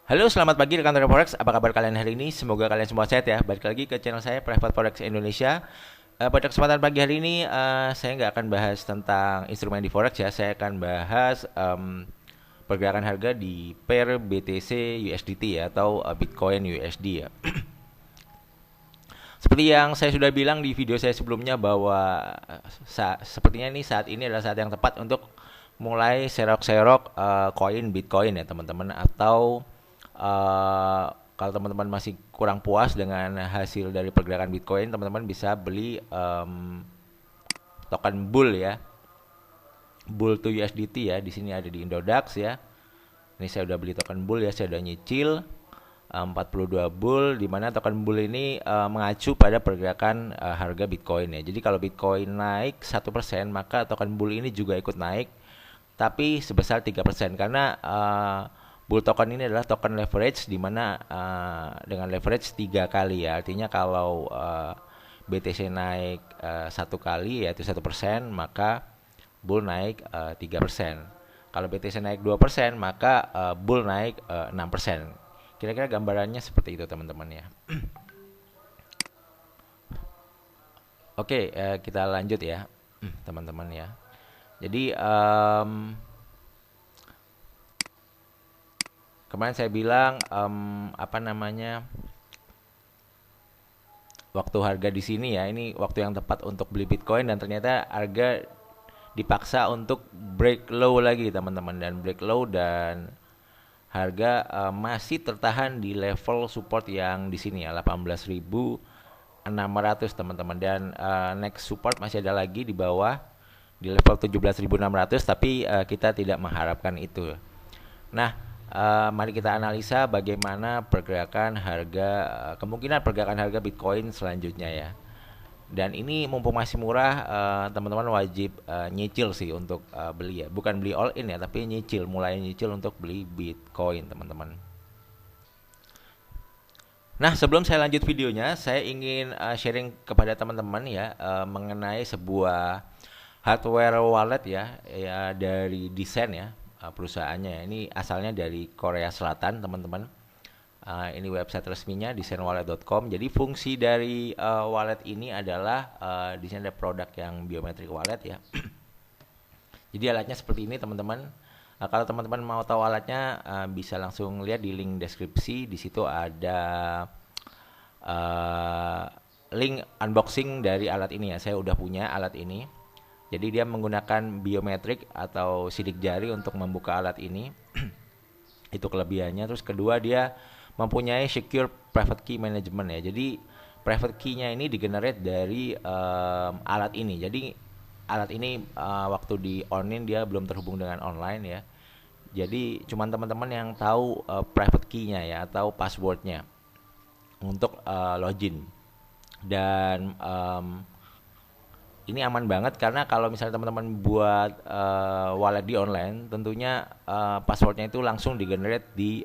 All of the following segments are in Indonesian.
Halo, selamat pagi rekan rekan Forex. Apa kabar kalian hari ini? Semoga kalian semua sehat ya. Balik lagi ke channel saya Private Forex Indonesia. Pada kesempatan pagi hari ini saya nggak akan bahas tentang instrumen di Forex ya. Saya akan bahas pergerakan harga di pair BTC USDT ya, atau Bitcoin USD ya. Seperti yang saya sudah bilang di video saya sebelumnya bahwa sepertinya ini saat ini adalah saat yang tepat untuk mulai serok-serok koin Bitcoin ya teman-teman, atau uh, kalau teman-teman masih kurang puas dengan hasil dari pergerakan Bitcoin, teman-teman bisa beli token Bull ya, Bull to USDT ya. Di sini ada di Indodax ya. Ini saya udah beli token Bull ya, saya udah nyicil 42 bull, di mana token bull ini mengacu pada pergerakan harga Bitcoin ya. Jadi kalau Bitcoin naik 1%, maka token bull ini juga ikut naik, tapi sebesar 3%, karena bull token ini adalah token leverage, di mana dengan leverage 3 kali ya. Artinya kalau BTC naik 1 kali yaitu 1%, maka bull naik 3%. Kalau BTC naik 2%, maka bull naik 6%. Kira-kira gambarannya seperti itu teman-teman ya. Oke, kita lanjut ya teman-teman ya. Jadi kemarin saya bilang apa namanya, waktu harga di sini ya, ini waktu yang tepat untuk beli Bitcoin, dan ternyata harga dipaksa untuk break low lagi teman-teman, dan break low, dan harga masih tertahan di level support yang di sini ya, 18.600 teman-teman, dan next support masih ada lagi di bawah di level 17.600, tapi kita tidak mengharapkan itu. Nah, mari kita analisa bagaimana pergerakan harga, kemungkinan pergerakan harga Bitcoin selanjutnya ya. Dan ini mumpung masih murah, teman-teman wajib nyicil sih untuk beli ya. Bukan beli all in ya, tapi nyicil, mulai nyicil untuk beli Bitcoin teman-teman. Nah, sebelum saya lanjut videonya, saya ingin sharing kepada teman-teman ya, mengenai sebuah hardware wallet ya, ya dari Design ya, perusahaannya ya. Ini asalnya dari Korea Selatan teman-teman. Ini website resminya designwallet.com. Jadi fungsi dari wallet ini adalah di sini ada produk yang biometric wallet ya. Jadi alatnya seperti ini teman-teman. Kalau teman-teman mau tahu alatnya, bisa langsung lihat di link deskripsi. Di situ ada uh, link unboxing dari alat ini ya. Saya udah punya alat ini. Jadi dia menggunakan biometrik atau sidik jari untuk membuka alat ini. Itu kelebihannya. Terus kedua, dia mempunyai secure private key management ya. Jadi private key-nya ini digenerate dari alat ini. Jadi alat ini waktu di on-in dia belum terhubung dengan online ya. Jadi cuman teman-teman yang tahu private key-nya ya, atau password-nya untuk login. Dan ini aman banget, karena kalau misalnya teman-teman buat wallet di online, tentunya passwordnya itu langsung digenerate di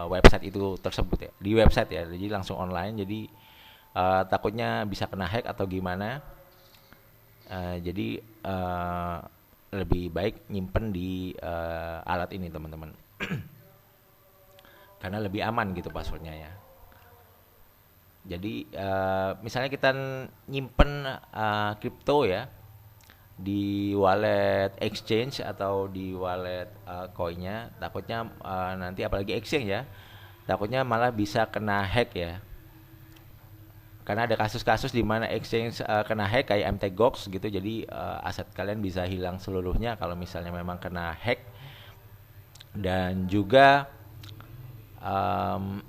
website itu tersebut ya, di website ya, jadi langsung online. Jadi takutnya bisa kena hack atau gimana. Jadi lebih baik nyimpen di alat ini teman-teman, karena lebih aman gitu passwordnya ya. Jadi misalnya kita nyimpen kripto ya di wallet exchange atau di wallet koinnya, takutnya nanti apalagi exchange ya, takutnya malah bisa kena hack ya. Karena ada kasus-kasus di mana exchange kena hack kayak MTGOX gitu. Jadi aset kalian bisa hilang seluruhnya kalau misalnya memang kena hack. Dan juga um,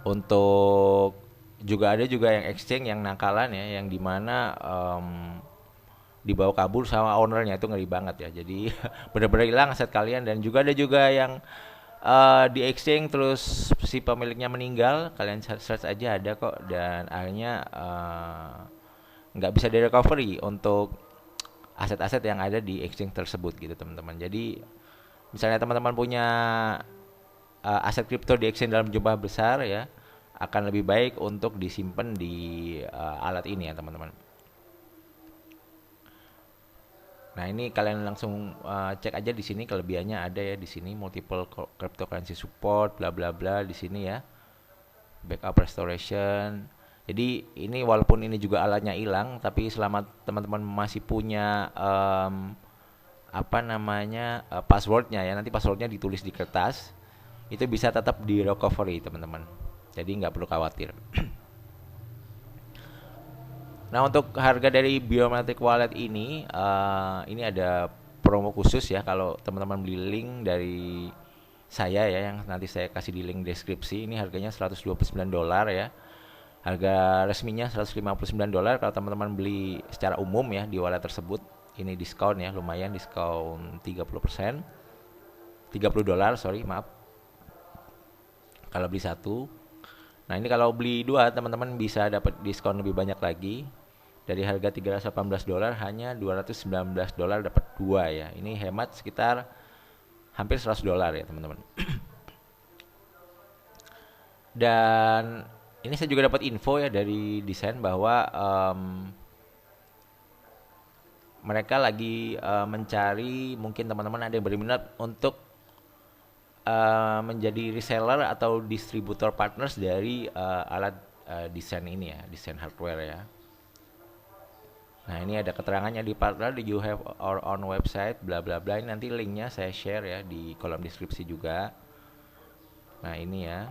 untuk juga ada juga yang exchange yang nakalan ya, yang dimana dibawa kabur sama ownernya, itu ngeri banget ya. Jadi benar-benar hilang aset kalian. Dan juga ada juga yang di exchange terus si pemiliknya meninggal, kalian search aja ada kok, dan akhirnya nggak bisa di recovery untuk aset-aset yang ada di exchange tersebut gitu teman-teman. Jadi misalnya teman-teman punya aset kripto di exchange dalam jumlah besar ya, akan lebih baik untuk disimpan di alat ini ya teman-teman. Nah, ini kalian langsung cek aja di sini kelebihannya ada ya di sini multiple cryptocurrency support bla bla bla di sini ya. Backup restoration. Jadi ini walaupun ini juga alatnya hilang, tapi selama teman-teman masih punya apa namanya passwordnya ya, nanti passwordnya ditulis di kertas, itu bisa tetap di recovery teman-teman. Jadi nggak perlu khawatir. Nah, untuk harga dari biometric wallet ini ada promo khusus ya kalau teman-teman beli link dari saya ya, yang nanti saya kasih di link deskripsi. Ini harganya $129 ya. Harga resminya $159. Kalau teman-teman beli secara umum ya di wallet tersebut, ini diskon ya, lumayan diskon 30%. $30, sorry, maaf. Kalau beli satu. Nah, ini kalau beli dua teman-teman bisa dapat diskon lebih banyak lagi. Dari harga $318 hanya $219 dapat dua ya. Ini hemat sekitar hampir $100 ya, teman-teman. Dan ini saya juga dapat info ya dari desain bahwa mereka lagi mencari, mungkin teman-teman ada yang berminat untuk menjadi reseller atau distributor partners dari alat desain ini ya, desain hardware ya. Nah, ini ada keterangannya di partner, do you have our own website bla bla bla. Ini nanti linknya saya share ya di kolom deskripsi juga. Nah, ini ya.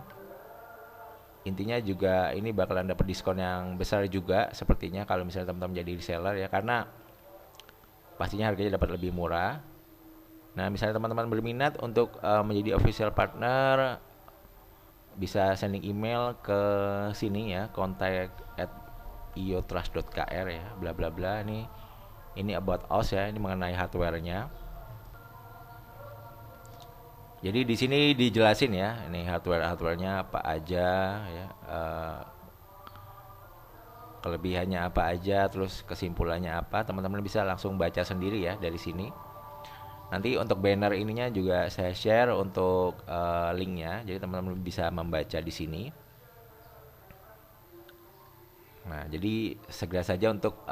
Intinya juga ini bakalan dapat diskon yang besar juga sepertinya kalau misalnya teman-teman jadi reseller ya, karena pastinya harganya dapat lebih murah. Nah, misalnya teman-teman berminat untuk menjadi official partner, bisa sending email ke sini ya, contact@iotrust.kr ya, bla bla bla. Ini about us ya, ini mengenai hardware-nya. Jadi di sini dijelasin ya, ini hardware-nya apa aja ya, kelebihannya apa aja, terus kesimpulannya apa. Teman-teman bisa langsung baca sendiri ya dari sini. Nanti untuk banner ininya juga saya share untuk linknya, jadi teman-teman bisa membaca di sini. Nah, jadi segera saja untuk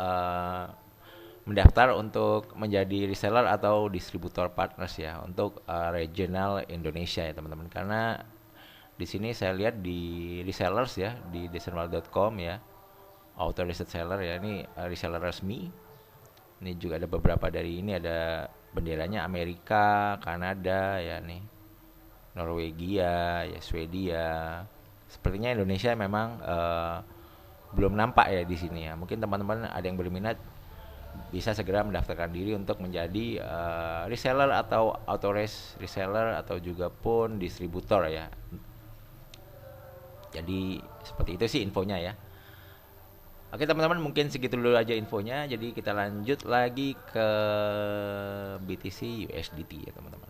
mendaftar untuk menjadi reseller atau distributor partners ya untuk regional Indonesia ya teman-teman. Karena di sini saya lihat di resellers ya di decentraland.com ya, authorized seller ya, ini reseller resmi. Ini juga ada beberapa dari ini, ada benderanya Amerika, Kanada ya nih, Norwegia ya, Swedia. Sepertinya Indonesia memang belum nampak ya di sini ya. Mungkin teman-teman ada yang berminat bisa segera mendaftarkan diri untuk menjadi reseller atau authorized reseller atau juga pun distributor ya. Jadi seperti itu sih infonya ya. Oke teman-teman, mungkin segitu dulu aja infonya. Jadi kita lanjut lagi ke BTC USDT ya teman-teman.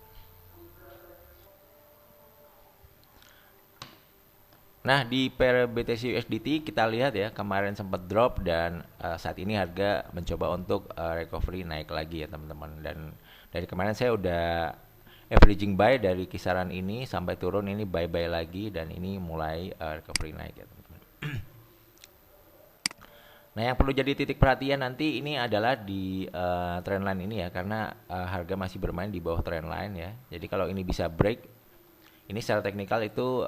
Nah, di pair BTC USDT kita lihat ya, kemarin sempat drop dan saat ini harga mencoba untuk recovery naik lagi ya teman-teman. Dan dari kemarin saya udah averaging buy dari kisaran ini sampai turun, ini buy lagi dan ini mulai recovery naik ya teman-teman. Nah, yang perlu jadi titik perhatian nanti ini adalah di trendline ini ya, karena harga masih bermain di bawah trendline ya. Jadi kalau ini bisa break, ini secara teknikal itu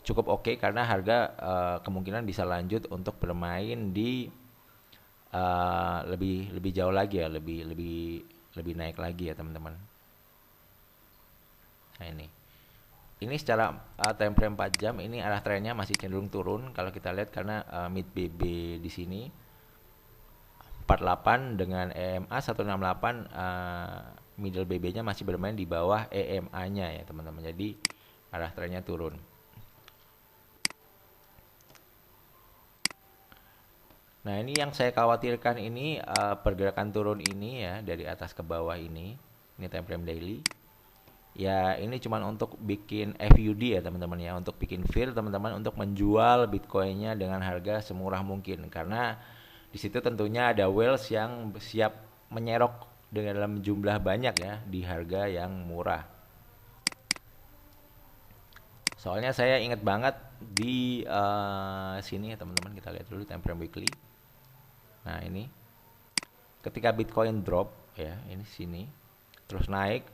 cukup oke, karena harga kemungkinan bisa lanjut untuk bermain di lebih jauh lagi ya, lebih naik lagi ya teman-teman. Nah, ini secara time frame 4 jam ini arah trennya masih cenderung turun kalau kita lihat, karena mid BB di sini 48 dengan EMA 168, middle BB-nya masih bermain di bawah EMA-nya ya teman-teman. Jadi arah trennya turun. Nah, ini yang saya khawatirkan ini pergerakan turun ini ya dari atas ke bawah ini time frame daily. Ya, ini cuma untuk bikin FUD ya teman-teman ya, untuk bikin fear teman-teman untuk menjual Bitcoin-nya dengan harga semurah mungkin, karena di situ tentunya ada whales yang siap menyerok dengan dalam jumlah banyak ya di harga yang murah. Soalnya saya ingat banget di sini ya teman-teman, kita lihat dulu time frame weekly. Nah, ini ketika Bitcoin drop ya, ini sini, terus naik,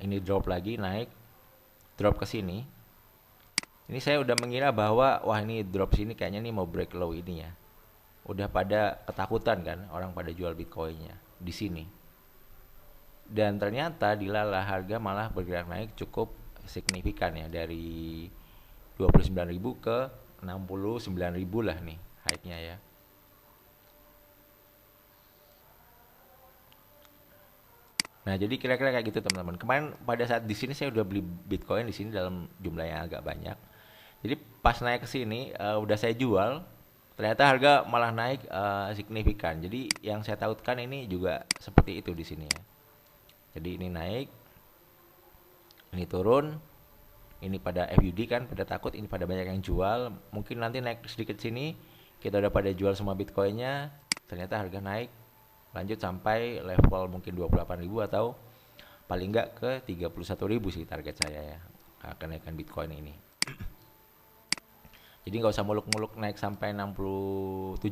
ini drop lagi, naik, drop ke sini. Ini saya udah mengira bahwa wah ini drop sini kayaknya nih mau break low ini ya. Udah pada ketakutan kan orang pada jual Bitcoinnya di sini. Dan ternyata dilala harga malah bergerak naik cukup signifikan ya, dari 29.000 ke 69.000 lah nih high-nya ya. Nah, jadi kira-kira kayak gitu teman-teman. Kemarin pada saat di sini saya udah beli Bitcoin di sini dalam jumlah yang agak banyak. Jadi pas naik ke sini udah saya jual, ternyata harga malah naik signifikan. Jadi yang saya tautkan ini juga seperti itu di sini ya. Jadi ini naik, ini turun, ini pada FUD kan, pada takut, ini pada banyak yang jual. Mungkin nanti naik sedikit sini, kita udah pada jual semua Bitcoinnya, ternyata harga naik, lanjut sampai level mungkin 28.000 atau paling enggak ke 31.000 sih target saya ya, kenaikan Bitcoin ini. Jadi nggak usah muluk-muluk naik sampai 67.000.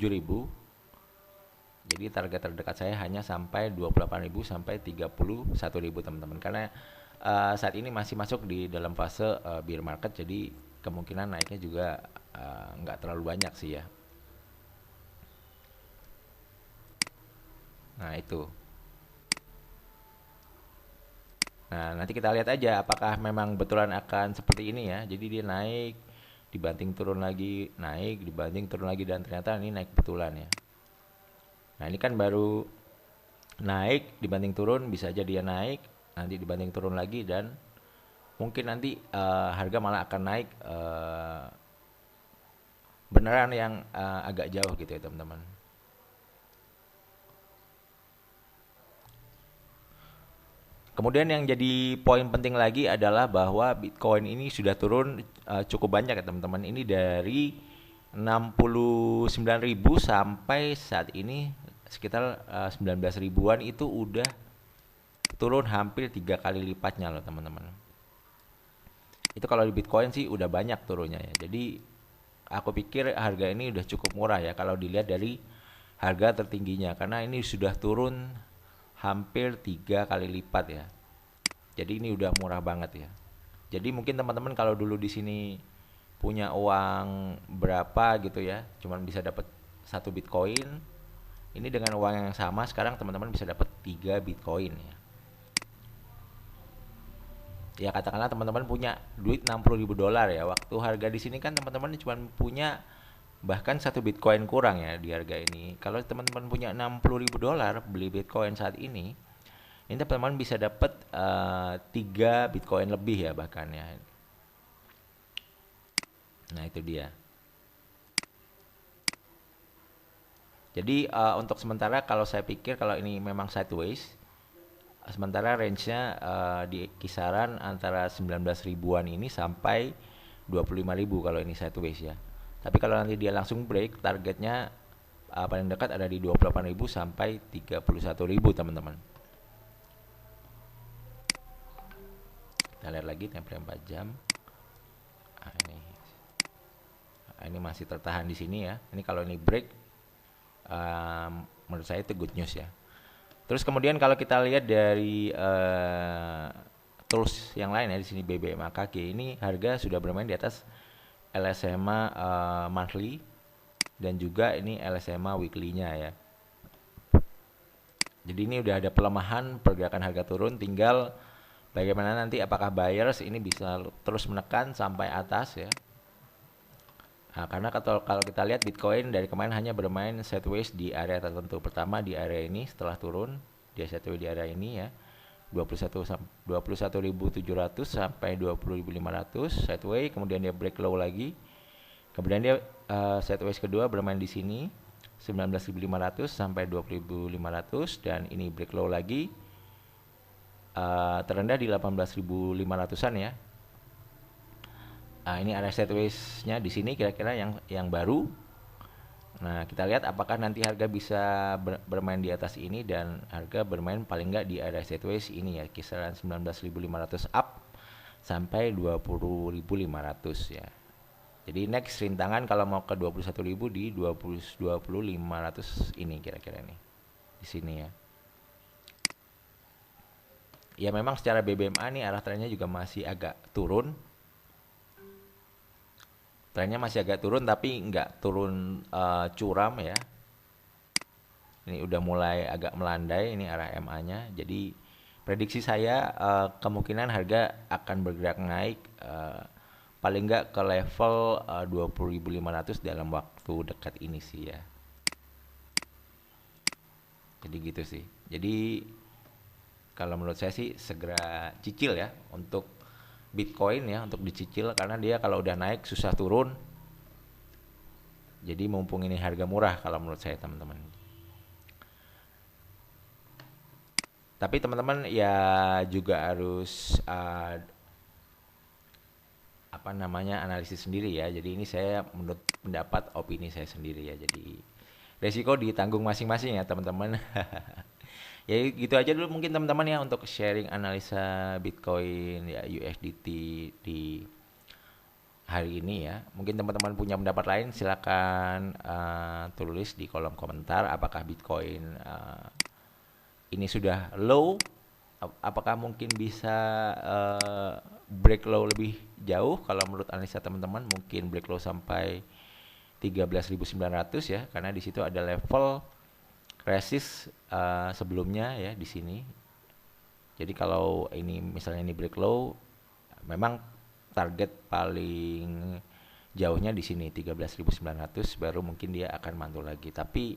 Jadi target terdekat saya hanya sampai 28.000 sampai 31.000 teman-teman. Karena saat ini masih masuk di dalam fase bear market, jadi kemungkinan naiknya juga nggak terlalu banyak sih ya. Nah itu. Nah nanti kita lihat aja apakah memang betulan akan seperti ini ya. Jadi dia naik, dibanting turun lagi, naik, dibanting turun lagi, dan ternyata ini naik betulan ya. Nah ini kan baru naik, dibanting turun, bisa aja dia naik, nanti dibanting turun lagi, dan mungkin nanti harga malah akan naik beneran yang agak jauh gitu ya teman-teman. Kemudian yang jadi poin penting lagi adalah bahwa Bitcoin ini sudah turun cukup banyak ya teman-teman. Ini dari 69.000 sampai saat ini sekitar 19 ribuan, itu udah turun hampir 3 kali lipatnya loh teman-teman. Itu kalau di Bitcoin sih udah banyak turunnya ya. Jadi aku pikir harga ini udah cukup murah ya kalau dilihat dari harga tertingginya, karena ini sudah turun hampir 3 kali lipat ya. Jadi ini udah murah banget ya. Jadi mungkin teman-teman kalau dulu di sini punya uang berapa gitu ya, cuman bisa dapat 1 Bitcoin. Ini dengan uang yang sama sekarang teman-teman bisa dapat 3 Bitcoin ya. Ya katakanlah teman-teman punya duit 60.000 dolar ya. Waktu harga di sini kan teman-teman cuma punya bahkan 1 Bitcoin kurang ya di harga ini. Kalau teman-teman punya 60.000 dolar beli Bitcoin saat ini teman-teman bisa dapat 3 Bitcoin lebih ya bahkan ya. Nah itu dia. Jadi untuk sementara kalau saya pikir kalau ini memang sideways, sementara range-nya di kisaran antara 19 ribuan ini sampai 25.000 kalau ini sideways ya. Tapi kalau nanti dia langsung break, targetnya paling dekat ada di 28.000 sampai 31.000 teman-teman. Kita lihat lagi tempo 4 jam. Ini masih tertahan di sini ya. Ini kalau ini break, menurut saya itu good news ya. Terus kemudian kalau kita lihat dari tools yang lain ya, di sini BBM AKG ini harga sudah bermain di atas LSMA monthly dan juga ini LSMA weekly-nya ya. Jadi ini udah ada pelemahan, pergerakan harga turun, tinggal bagaimana nanti apakah buyers ini bisa terus menekan sampai atas ya. Nah, karena kalau kita lihat Bitcoin dari kemarin hanya bermain sideways di area tertentu. Pertama di area ini, setelah turun dia sideways di area ini ya, 21.700 sampai 20.500 sideways, kemudian dia break low lagi, kemudian dia sideways kedua bermain di sini 19.500 sampai 20.500, dan ini break low lagi terendah di 18.500-an ya. Nah, ini area sideways-nya di sini kira-kira yang baru. Nah, kita lihat apakah nanti harga bisa bermain di atas ini, dan harga bermain paling enggak di area sideways ini ya, kisaran 19.500 up sampai 20.500 ya. Jadi next rintangan kalau mau ke 21.000 di 20.500 ini kira-kira nih. di sini ya. Ya memang secara BBMA nih arah trennya juga masih agak turun. Trennya masih agak turun tapi nggak turun curam ya. Ini udah mulai agak melandai ini arah MA-nya. Jadi prediksi saya kemungkinan harga akan bergerak naik paling nggak ke level 20.500 dalam waktu dekat ini sih ya. Jadi gitu sih. Jadi kalau menurut saya sih segera cicil ya untuk Bitcoin ya, untuk dicicil karena dia kalau udah naik susah turun. Jadi mumpung ini harga murah kalau menurut saya teman-teman. Tapi teman-teman ya juga harus apa namanya analisis sendiri ya. Jadi ini saya menurut pendapat opini saya sendiri ya. Jadi resiko ditanggung masing-masing ya teman-teman. Ya gitu aja dulu mungkin teman-teman ya untuk sharing analisa Bitcoin ya USDT di hari ini ya. Mungkin teman-teman punya pendapat lain silakan tulis di kolom komentar apakah Bitcoin ini sudah low, apakah mungkin bisa break low lebih jauh. Kalau menurut analisa teman-teman mungkin break low sampai 13.900 ya karena di situ ada level resist sebelumnya ya di sini. Jadi kalau ini misalnya ini break low, memang target paling jauhnya di sini 13.900 baru mungkin dia akan mantul lagi. Tapi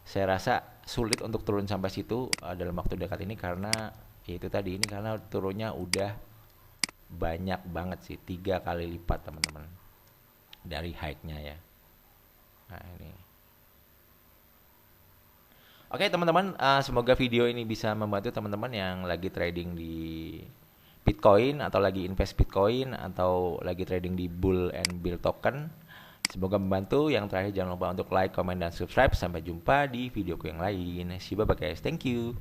saya rasa sulit untuk turun sampai situ dalam waktu dekat ini karena ya itu tadi ini karena turunnya udah banyak banget sih 3 kali lipat teman-teman dari high-nya ya. Nah ini. Oke teman-teman, semoga video ini bisa membantu teman-teman yang lagi trading di Bitcoin atau lagi invest Bitcoin atau lagi trading di bull and bear token. Semoga membantu. Yang terakhir jangan lupa untuk like, comment, dan subscribe. Sampai jumpa di videoku yang lain. See you, bye guys. Thank you.